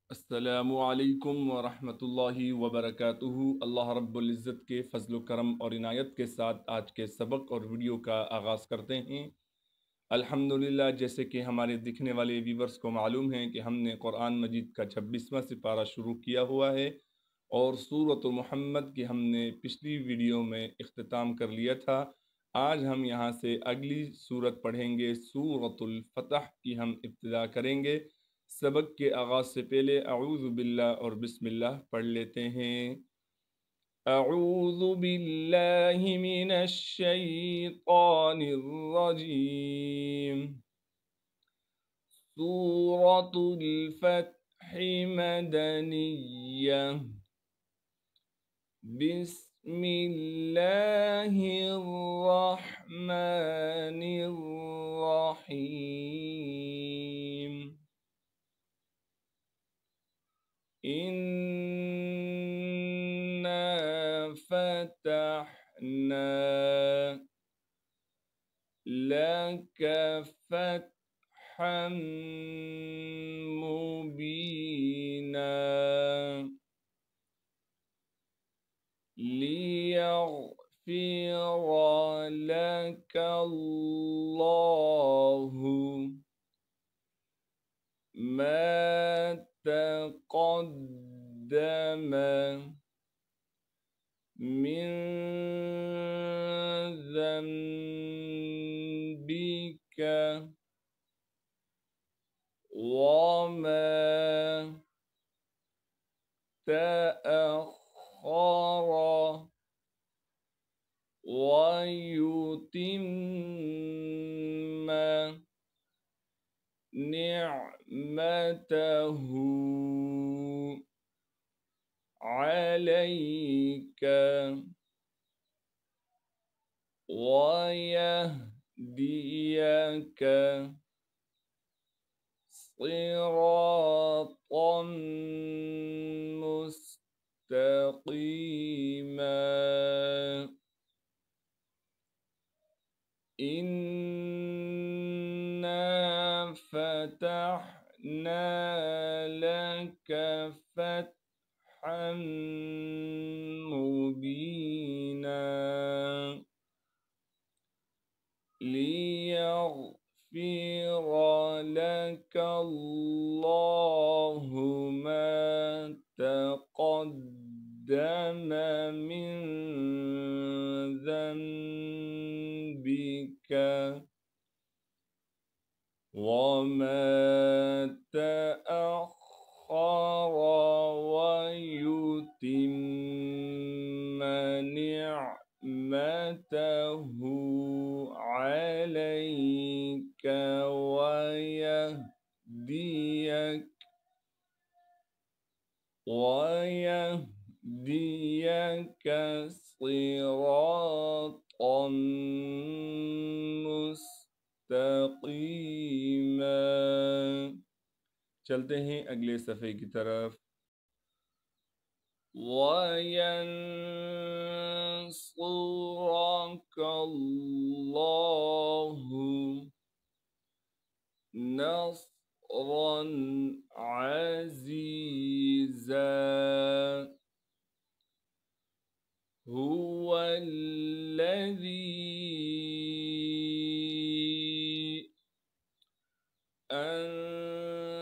अस्सलामु अलैकुम वरहमतुल्लाहि वबरकातुहू। अल्लाह रब्बुल इज़्ज़त के फ़ज़्ल करम और इनायत के साथ आज के सबक और वीडियो का आगाज़ करते हैं। अल्हम्दुलिल्लाह, जैसे कि हमारे दिखने वाले व्यूवर्स को मालूम है कि हमने कुरान मजीद का 26वां सिपारा शुरू किया हुआ है और सूरत मुहम्मद की हमने पिछली वीडियो में इख्तिताम कर लिया था। आज हम यहाँ से अगली सूरत पढ़ेंगे, सूरतुल फतह की हम इब्तिदा करेंगे। सबक के आगाज़ से पहले अऊज़ु बिल्लाह और बिस्मिल्लाह पढ़ लेते हैं। अऊज़ु बिल्लाहि मिनश शैतानिर रजीम। सूरतुल फत्ह मदनिय्यह। बिस्मिल्लाहिर रहमानिर रहीम। इन्ना फतहना लक फतहम मुबीना लियग़फ़िर लक अल्लाहु मा तक़द्दम मिन ज़ंबिका वमा तअख़्ख़र वयुतिम्म निअमतहु अलैका वयहदियका सिरातम मुस्तक़ीमा। इन्ना फतहना लक फतहम मुबीना लियग़फ़िर लक अल्लाहु मा तक़द्दम मिन ज़ंबिका वमा तअख़्ख़र वयुतिम्म निअमतहु अलैका वयहदियका सिरातम मुस्तक़ीमा। चलते हैं अगले सफ़े की तरफ। वयंसुरकल्लाहु नस्रन अज़ीज़ा। हुवल्लज़ी أنزل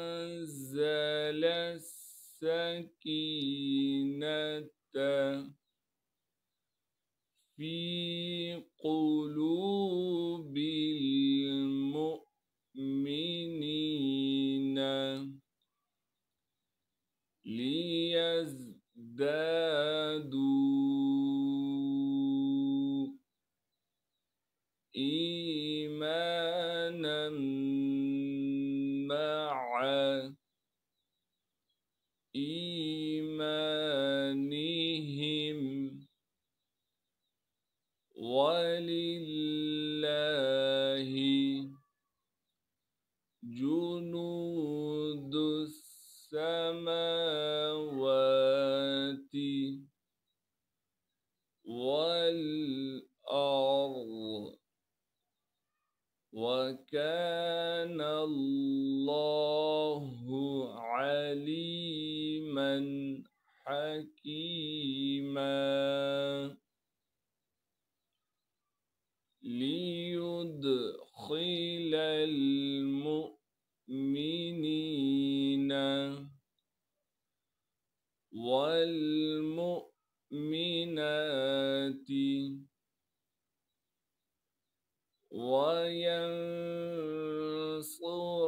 السكينة في قلوب المؤمنين ليزدادوا إيمانا مع إيمانهم ولله جنود السماوات والأرض وكان الله عليما حكيما ليدخل المؤمنين والمؤمنات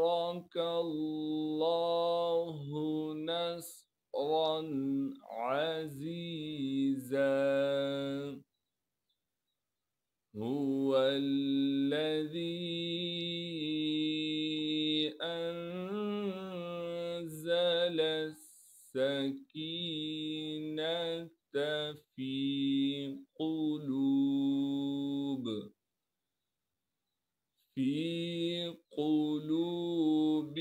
وينصرك الله نصرا عزيزا هو الذي أنزل السكينة في قلوب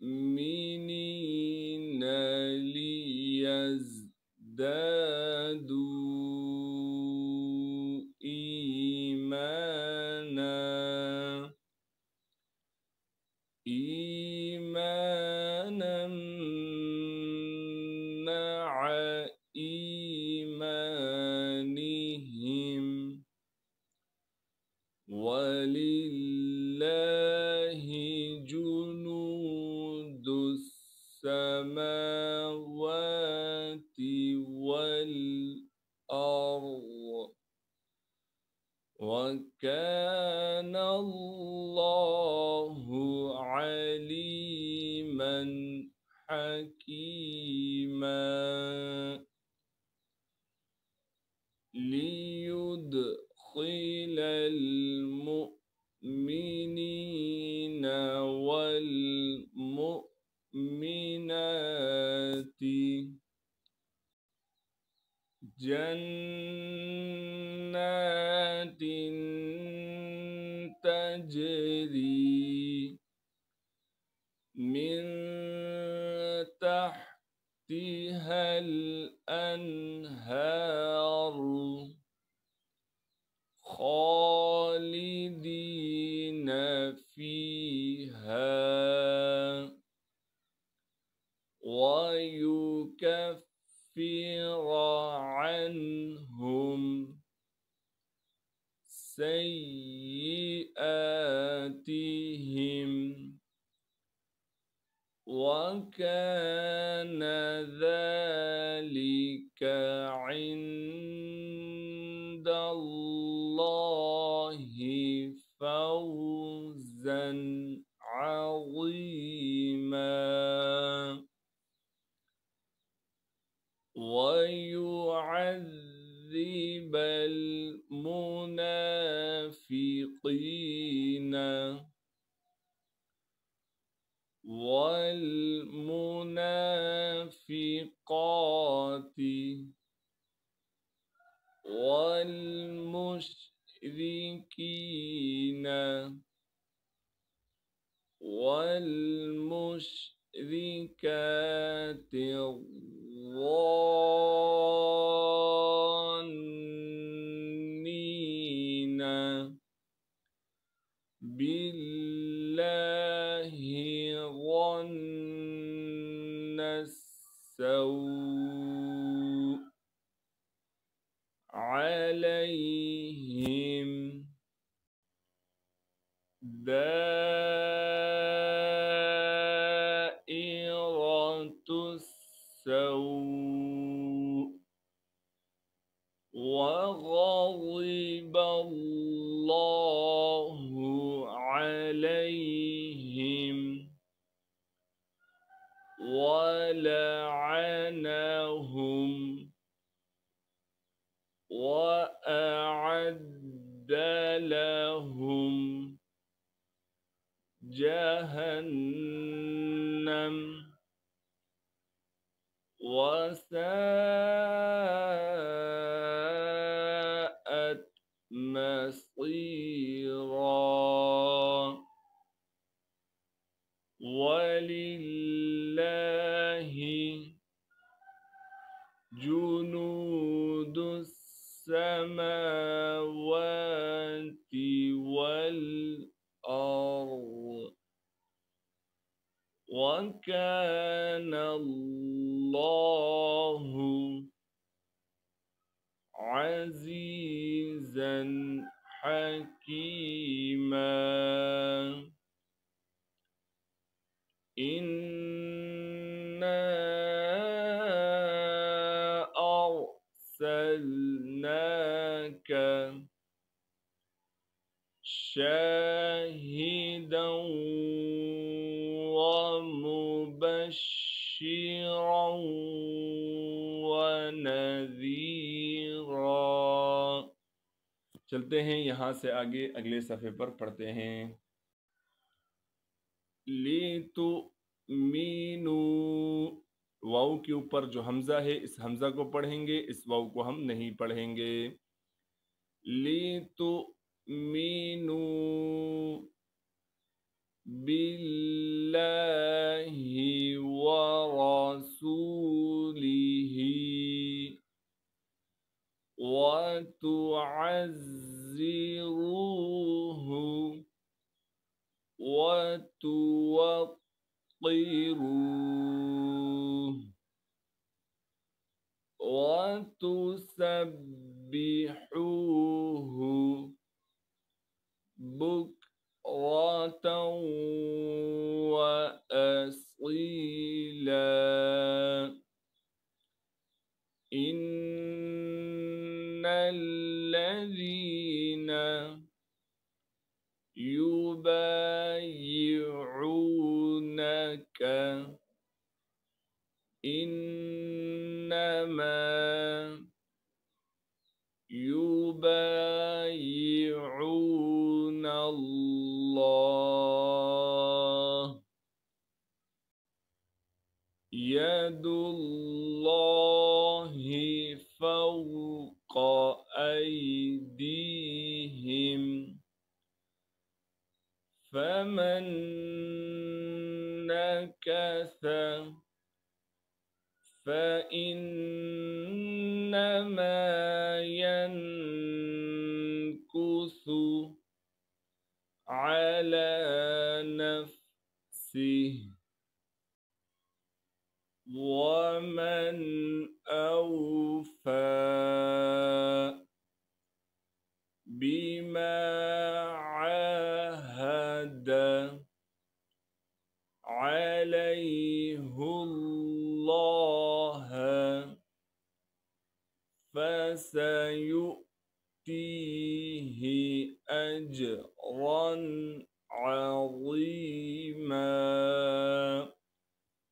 المؤمنين ليزدادوا إيمانا مع إيمانهم ولله جنود السماوات والأرض وكان الله عليما حكيما ليدخل المؤمنين والمؤمنات جنات تجري من تحتها الأنهار خالدين فيها ويكفر عنهم سيئاتهم وكان ذلك عند الله فوزا عظيما ويعذب المنافقين والمنافقات والمشركين والمشركات الظانين بالله ظن السوء عليهم دائرة السوء وغضب الله عليهم ولعنهم وأعد لهم جهنم وساءت مصيرا ولله جنود السماوات والأرض वकान अल्लाहु अज़ीज़न हकीमा। इन्ना अरसलनाका शाहिदन व मुबश्शिरन व नज़ीरा। चलते हैं यहाँ से आगे अगले सफ़े पर पढ़ते हैं। लितुमीनू, वाव के ऊपर जो हमज़ा है इस हमज़ा को पढ़ेंगे, इस वाव को हम नहीं पढ़ेंगे। लितुमीनू बिल्लाहि व रसूलिही व तुअज़्ज़िरूहु वतुवक़्क़िरूह वतुसब्बिहूहु बुक्रतन व असीला। इन्नल्लज़ीना युबायिऊनका इन्नमा युबायिऊना अल्लाह यदुल्लाहि फौक़ ऐदीहिम फमन नकस फ़इन्नमा यनकुसु अला नफ्सिहि वमन औफ़ा बिमा आहद अलैहुल्लाह फसयु'तीहि अजरन अज़ीमा।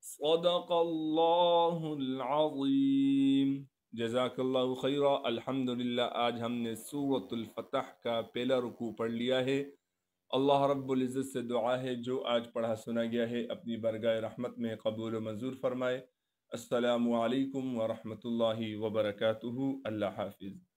सदक़ल्लाहुल अज़ीम। जज़ाकल्लाहु खैरा। अल्हम्दुलिल्लाह, आज हमने सूरतुल फतह का पहला रुकू पढ़ लिया है। अल्लाह रब्बुल इज़्ज़त से दुआ है जो आज पढ़ा सुना गया है अपनी बरगाह रहमत में कबूल व मंजूर फरमाए। अस्सलामु अलैकुम व रहमतुल्लाहि व बरकातुहू। अल्लाह हाफ़िज़।